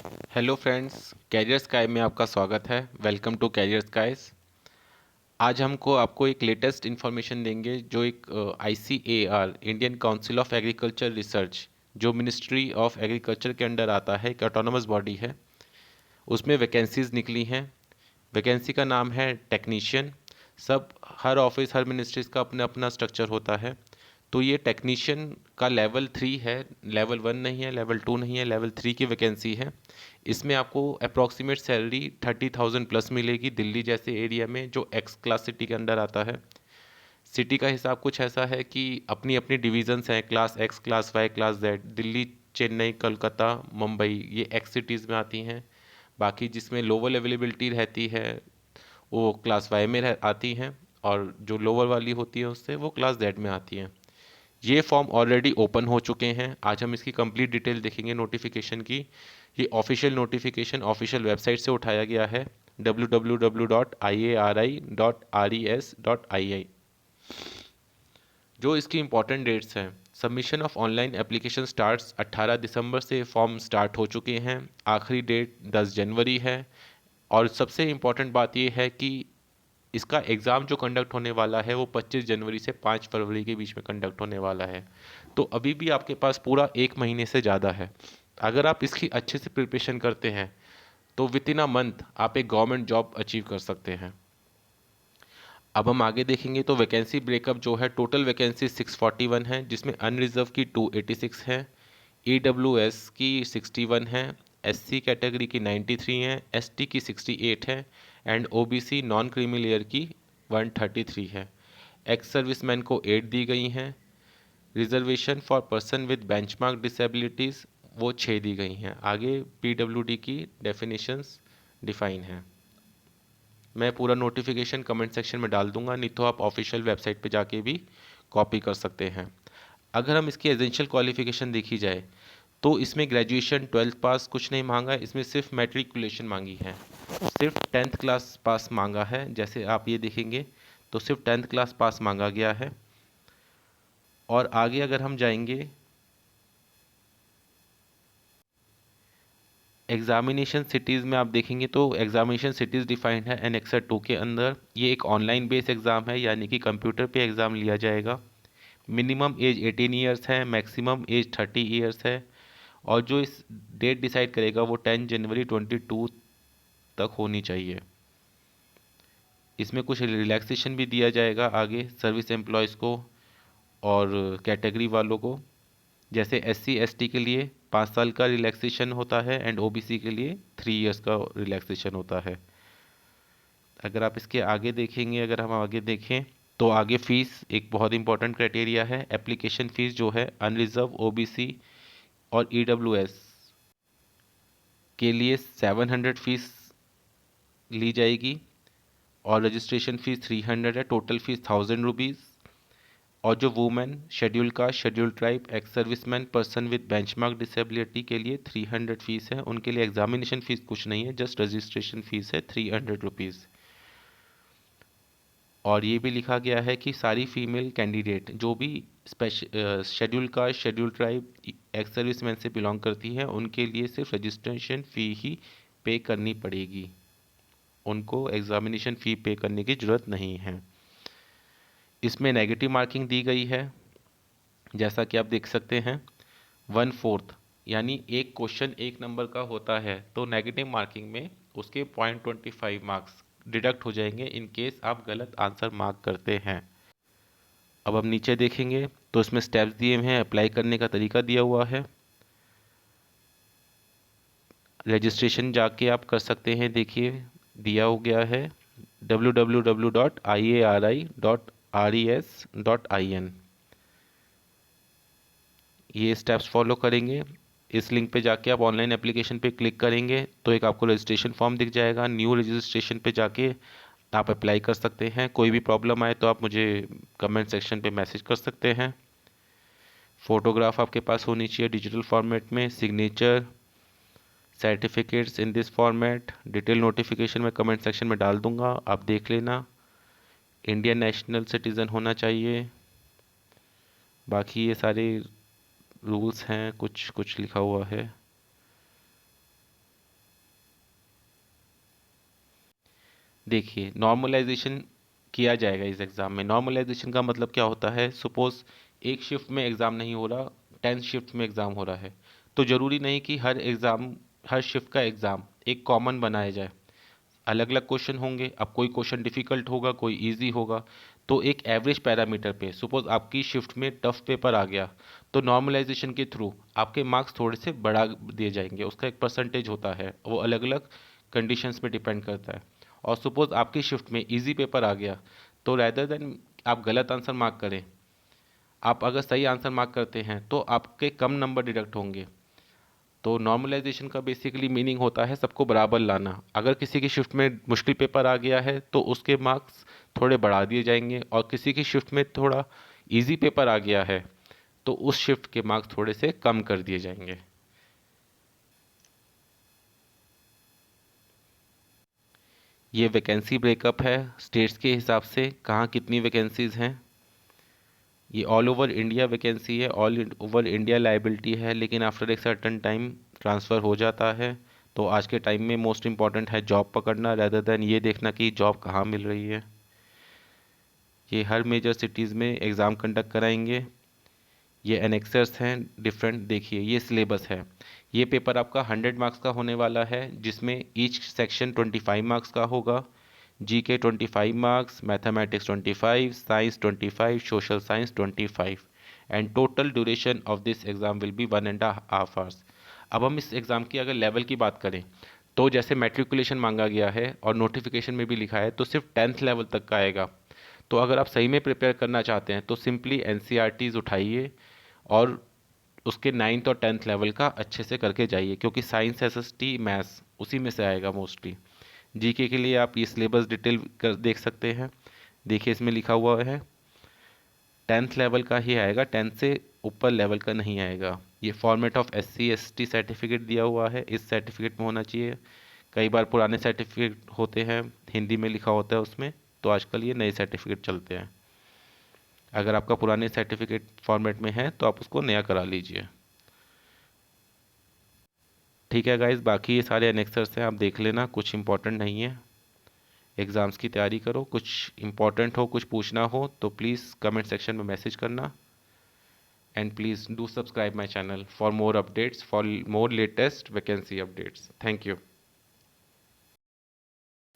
Hello friends, career sky में आपका स्वागत है। Welcome to career skies. आज हमको आपको एक लेटेस्ट इन्फॉर्मेशन देंगे जो एक ICAR Indian council of agriculture research, जो मिनिस्ट्री ऑफ एग्रीकल्चर के अंडर आता है, एक ऑटोनोमस बॉडी है। उसमें वैकेंसीज निकली हैं। वैकेंसी का नाम है टेक्नीशियन। सब हर ऑफिस हर मिनिस्ट्रीज का अपना अपना स्ट्रक्चर होता है। तो ये टेक्नीशियन का लेवल 3 है, लेवल 1 नहीं है, लेवल 2 नहीं है, लेवल 3 की वैकेंसी है। इसमें आपको अप्रॉक्सीमेट सैलरी 30,000 प्लस मिलेगी दिल्ली जैसे एरिया में, जो एक्स क्लास सिटी के अंडर आता है। सिटी का हिसाब कुछ ऐसा है कि अपनी अपनी डिविजन्स हैं, class X, class Y, class Z. Delhi, Chennai, Kolkata, Mumbai, ये एक्स सिटीज़ में आती हैं। बाकी जिसमें लोअर अवेलेबिलिटी रहती है वो क्लास वाई में आती हैं, और जो लोअर वाली होती है उससे वो क्लास जेड में आती हैं। ये फॉर्म ऑलरेडी ओपन हो चुके हैं। आज हम इसकी कंप्लीट डिटेल देखेंगे नोटिफिकेशन की। ये ऑफिशियल नोटिफिकेशन ऑफिशियल वेबसाइट से उठाया गया है, www.iari.res.ai। जो इसकी इंपॉर्टेंट डेट्स हैं, submission of online application starts 18 दिसंबर से फॉर्म स्टार्ट हो चुके हैं। आखिरी डेट 10 जनवरी है। और सबसे इम्पॉर्टेंट बात यह है कि इसका एग्ज़ाम जो कंडक्ट होने वाला है वो 25 जनवरी से 5 फरवरी के बीच में कंडक्ट होने वाला है। तो अभी भी आपके पास पूरा एक महीने से ज़्यादा है। अगर आप इसकी अच्छे से प्रिपरेशन करते हैं तो विद इन अ मंथ आप एक गवर्नमेंट जॉब अचीव कर सकते हैं। अब हम आगे देखेंगे तो वैकेंसी ब्रेकअप जो है, टोटल वैकेंसी 641 है, जिसमें अनरिजर्व की 286 है, EWS की 61 है, SC कैटेगरी की 93 है, ST की 68 है, and OBC non creamy layer की 133 है। एक्स सर्विसमैन को 8 दी गई हैं। Reservation for person with benchmark disabilities वो 6 दी गई हैं। आगे PWD की डेफिनेशंस डिफाइन हैं। मैं पूरा नोटिफिकेशन कमेंट सेक्शन में डाल दूंगा, नहीं तो आप ऑफिशियल वेबसाइट पे जाके भी कॉपी कर सकते हैं। अगर हम इसकी एसेंशियल क्वालिफिकेशन देखी जाए तो इसमें ग्रेजुएशन 12th पास कुछ नहीं मांगा है, इसमें सिर्फ मैट्रिकुलेशन मांगी है। सिर्फ 10th क्लास पास मांगा है। जैसे आप ये देखेंगे तो सिर्फ 10th क्लास पास मांगा गया है। और आगे अगर हम जाएंगे, एग्जामिनेशन सिटीज़ में आप देखेंगे तो एग्जामिनेशन सिटीज़ डिफाइंड है एनेक्सर 2 के अंदर। ये एक ऑनलाइन बेस एग्ज़ाम है, यानी कि कंप्यूटर पे एग्ज़ाम लिया जाएगा। मिनिमम एज 18 ईयर्स है, मैक्सिमम एज 30 ईयर्स है। और जो इस डेट डिसाइड करेगा वो 10 जनवरी 22 तक होनी चाहिए। इसमें कुछ रिलैक्सेशन भी दिया जाएगा आगे सर्विस एम्प्लॉयज़ को और कैटेगरी वालों को। जैसे SC ST के लिए 5 साल का रिलैक्सेशन होता है, एंड OBC के लिए 3 इयर्स का रिलैक्सेशन होता है। अगर आप इसके आगे देखेंगे, अगर हम आगे देखें तो आगे फीस एक बहुत इंपॉर्टेंट क्राइटेरिया है। एप्लीकेशन फ़ीस जो है अनरिजर्व, OBC और EWS के लिए 700 फीस ली जाएगी, और रजिस्ट्रेशन फ़ीस 300 है। Total fees 1000 rupees. और जो women, schedule caste, schedule tribe, ex serviceman, person with benchmark disability के लिए 300 फीस है। उनके लिए एग्जामिनेशन फ़ीस कुछ नहीं है, जस्ट रजिस्ट्रेशन फ़ीस है 300 रुपीज़। और ये भी लिखा गया है कि सारी फीमेल कैंडिडेट जो भी schedule caste, schedule tribe, ex serviceman से बिलोंग करती हैं, उनके लिए सिर्फ रजिस्ट्रेशन फ़ी ही पे करनी पड़ेगी। उनको एग्जामिनेशन फ़ी पे करने की ज़रूरत नहीं है। इसमें नेगेटिव मार्किंग दी गई है, जैसा कि आप देख सकते हैं 1/4, यानी एक क्वेश्चन एक नंबर का होता है तो नेगेटिव मार्किंग में उसके 0.25 मार्क्स डिडक्ट हो जाएंगे इन केस आप गलत आंसर मार्क करते हैं। अब हम नीचे देखेंगे तो इसमें स्टेप्स दिए हुए हैं, अप्लाई करने का तरीका दिया हुआ है। रजिस्ट्रेशन जाके आप कर सकते हैं, देखिए दिया हो गया है www.iari.res.in। ये स्टेप्स फॉलो करेंगे। इस लिंक पे जाके आप ऑनलाइन एप्लीकेशन पे क्लिक करेंगे तो एक आपको रजिस्ट्रेशन फॉर्म दिख जाएगा। न्यू रजिस्ट्रेशन पे जाके आप अप्लाई कर सकते हैं। कोई भी प्रॉब्लम आए तो आप मुझे कमेंट सेक्शन पे मैसेज कर सकते हैं। फ़ोटोग्राफ आपके पास होनी चाहिए डिजिटल फॉर्मेट में, signature, certificates in this format. Detail notification में कमेंट सेक्शन में डाल दूंगा, आप देख लेना। इंडियन नेशनल सिटीज़न होना चाहिए। बाकी ये सारे रूल्स हैं, कुछ कुछ लिखा हुआ है। देखिए, नॉर्मलाइजेशन किया जाएगा इस एग्ज़ाम में। नॉर्मलाइजेशन का मतलब क्या होता है, सपोज़ एक शिफ्ट में एग्ज़ाम नहीं हो रहा, 10 शिफ्ट में एग्ज़ाम हो रहा है, तो ज़रूरी नहीं कि हर शिफ्ट का एग्ज़ाम एक कॉमन बनाया जाए। अलग अलग क्वेश्चन होंगे, अब कोई क्वेश्चन डिफिकल्ट होगा, कोई इजी होगा, तो एक एवरेज पैरामीटर पे सपोज आपकी शिफ्ट में टफ पेपर आ गया, तो नॉर्मलाइजेशन के थ्रू आपके मार्क्स थोड़े से बढ़ा दिए जाएंगे। उसका एक परसेंटेज होता है, वो अलग अलग कंडीशंस पे डिपेंड करता है। और सपोज आपकी शिफ्ट में इजी पेपर आ गया, तो रैदर देन आप गलत आंसर मार्क करें, आप अगर सही आंसर मार्क करते हैं तो आपके कम नंबर डिडक्ट होंगे। तो नॉर्मलाइजेशन का बेसिकली मीनिंग होता है सबको बराबर लाना। अगर किसी की शिफ्ट में मुश्किल पेपर आ गया है तो उसके मार्क्स थोड़े बढ़ा दिए जाएंगे, और किसी की शिफ्ट में थोड़ा इजी पेपर आ गया है तो उस शिफ्ट के मार्क्स थोड़े से कम कर दिए जाएंगे। ये वैकेंसी ब्रेकअप है स्टेट्स के हिसाब से, कहाँ कितनी वैकेंसीज़ हैं। ये ऑल ओवर इंडिया वैकेंसी है, ऑल ओवर इंडिया लाइबिलिटी है, लेकिन आफ्टर एक सर्टन टाइम ट्रांसफ़र हो जाता है। तो आज के टाइम में मोस्ट इम्पॉर्टेंट है जॉब पकड़ना, रैदर देन ये देखना कि जॉब कहाँ मिल रही है। ये हर मेजर सिटीज़ में एग्ज़ाम कंडक्ट कराएंगे। ये एनेक्सर्स हैं डिफरेंट, देखिए ये सिलेबस है। ये पेपर आपका 100 मार्क्स का होने वाला है, जिसमें ईच सेक्शन 25 मार्क्स का होगा। GK 25 marks, mathematics 25, science 25, social science 25, and total duration of this exam will be 1.5 hours. अब हम इस एग्ज़ाम की अगर लेवल की बात करें, तो जैसे मैट्रिकुलेशन मांगा गया है और नोटिफिकेशन में भी लिखा है, तो सिर्फ 10th लेवल तक का आएगा। तो अगर आप सही में प्रिपेयर करना चाहते हैं तो सिंपली एनसीईआरटीज़ उठाइए और उसके 9th और 10th लेवल का अच्छे से करके जाइए, क्योंकि साइंस, एसएसटी, मैथ्स उसी में से आएगा मोस्टली। जीके के लिए आप ये सिलेबस डिटेल कर देख सकते हैं। देखिए इसमें लिखा हुआ है 10th लेवल का ही आएगा, 10th से ऊपर लेवल का नहीं आएगा। ये format of SC ST certificate दिया हुआ है, इस सर्टिफिकेट में होना चाहिए। कई बार पुराने सर्टिफिकेट होते हैं, हिंदी में लिखा होता है उसमें, तो आजकल ये नए सर्टिफिकेट चलते हैं। अगर आपका पुराने सर्टिफिकेट फॉर्मेट में है तो आप उसको नया करा लीजिए। ठीक है गाइज, बाकी ये सारे एनेक्सर्स हैं, आप देख लेना, कुछ इंपॉर्टेंट नहीं है। एग्ज़ाम्स की तैयारी करो, कुछ इंपॉर्टेंट हो, कुछ पूछना हो तो प्लीज़ कमेंट सेक्शन में मैसेज करना। And please do subscribe my channel for more updates, for more latest vacancy updates. Thank you.